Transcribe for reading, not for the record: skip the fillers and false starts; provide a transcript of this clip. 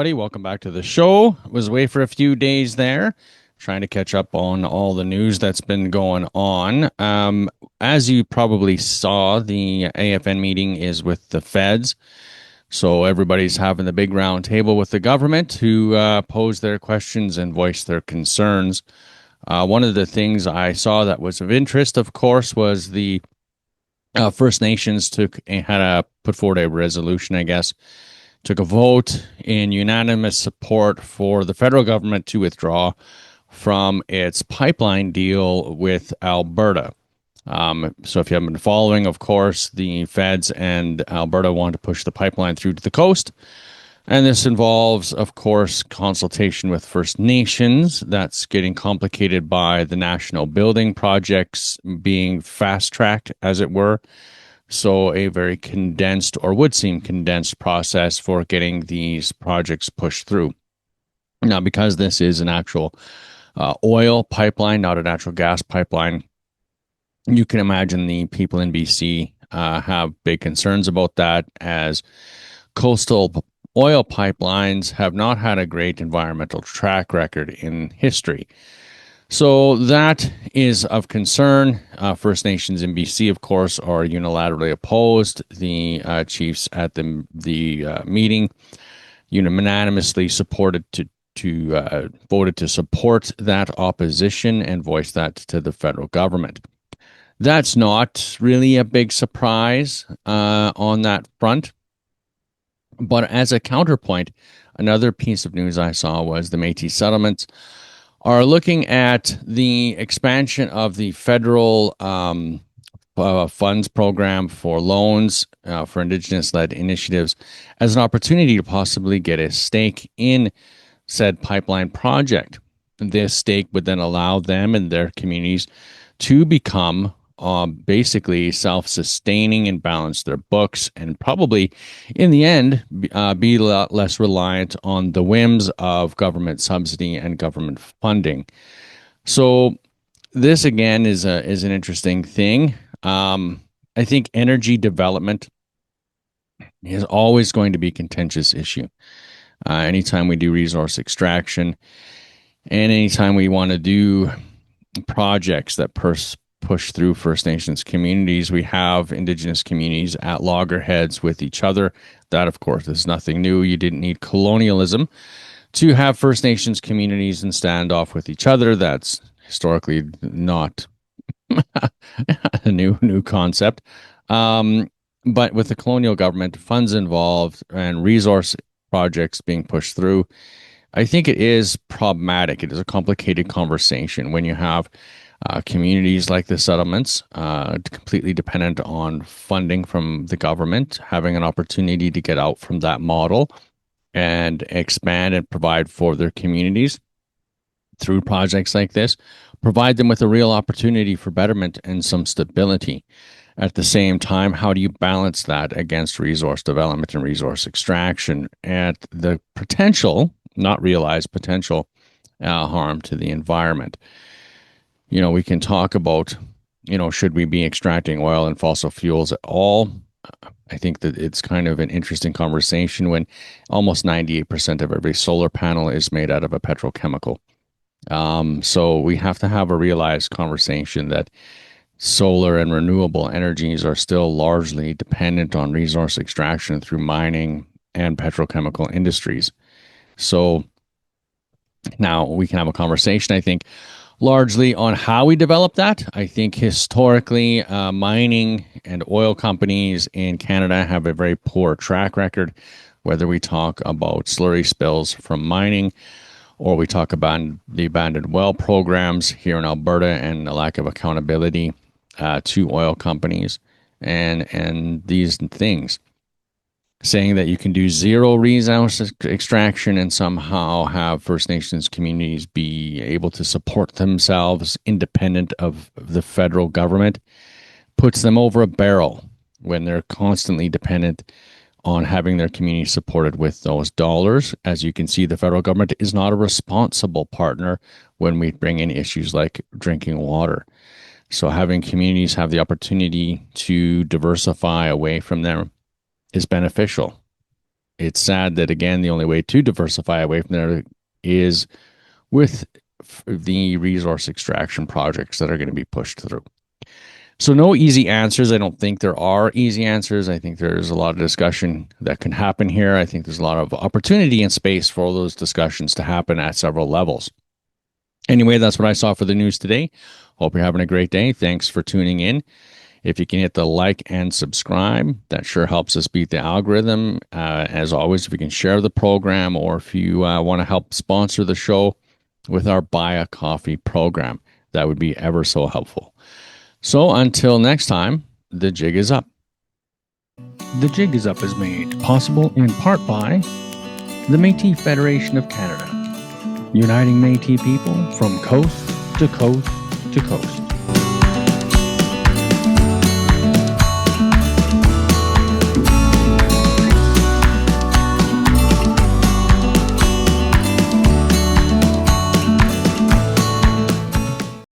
everybody. Welcome back to the show. Was away for a few days there, trying to catch up on all the news that's been going on. As you probably saw, the AFN meeting is with the feds. So everybody's having the big round table with the government to pose their questions and voice their concerns. One of the things I saw that was of interest, of course, was the First Nations had put forward a resolution, I guess, took a vote in unanimous support for the federal government to withdraw from its pipeline deal with Alberta. So if you haven't been following, of course, the feds and Alberta want to push the pipeline through to the coast. And this involves, of course, consultation with First Nations. That's getting complicated by the national building projects being fast tracked, as it were. So a very condensed, or would seem condensed, process for getting these projects pushed through. Now, because this is an actual oil pipeline, not a natural gas pipeline, you can imagine the people in BC have big concerns about that, as coastal oil pipelines have not had a great environmental track record in history. So that is of concern. First Nations in BC, of course, are unilaterally opposed. The chiefs at the meeting unanimously voted to support that opposition and voice that to the federal government. That's not really a big surprise on that front. But as a counterpoint, another piece of news I saw was the Métis settlements are looking at the expansion of the federal funds program for loans for Indigenous-led initiatives as an opportunity to possibly get a stake in said pipeline project. This stake would then allow them and their communities to become basically self-sustaining and balance their books, and probably in the end be a lot less reliant on the whims of government subsidy and government funding. So this again is an interesting thing. I think energy development is always going to be a contentious issue. Anytime we do resource extraction, and anytime we want to do projects that push through First Nations communities, we have Indigenous communities at loggerheads with each other. That, of course, is nothing new. You didn't need colonialism to have First Nations communities in standoff with each other. That's historically not a new concept. But with the colonial government, funds involved, and resource projects being pushed through, I think it is problematic. It is a complicated conversation when you have communities like the settlements, completely dependent on funding from the government, having an opportunity to get out from that model and expand and provide for their communities through projects like this, provide them with a real opportunity for betterment and some stability. At the same time, how do you balance that against resource development and resource extraction and the potential, not realized potential, harm to the environment? You know, we can talk about, should we be extracting oil and fossil fuels at all? I think that it's kind of an interesting conversation when almost 98% of every solar panel is made out of a petrochemical. So we have to have a realized conversation that solar and renewable energies are still largely dependent on resource extraction through mining and petrochemical industries. So now we can have a conversation, I think, largely on how we develop that. I think historically, mining and oil companies in Canada have a very poor track record, whether we talk about slurry spills from mining or we talk about the abandoned well programs here in Alberta and the lack of accountability to oil companies and these things. Saying that you can do zero resource extraction and somehow have First Nations communities be able to support themselves independent of the federal government puts them over a barrel when they're constantly dependent on having their community supported with those dollars. As you can see, the federal government is not a responsible partner when we bring in issues like drinking water. So having communities have the opportunity to diversify away from them is beneficial. it's sad that, again, the only way to diversify away from there is with the resource extraction projects that are going to be pushed through. So no easy answers. I don't think there are easy answers. I think there's a lot of discussion that can happen here. I think there's a lot of opportunity and space for all those discussions to happen at several levels. Anyway, that's what I saw for the news today. Hope you're having a great day. Thanks for tuning in. If you can hit the like and subscribe, that sure helps us beat the algorithm. As always, if you can share the program, or if you want to help sponsor the show with our Buy a Coffee program, that would be ever so helpful. So until next time, the jig is up. The Jig is Up is made possible in part by the Métis Federation of Canada, uniting Métis people from coast to coast to coast.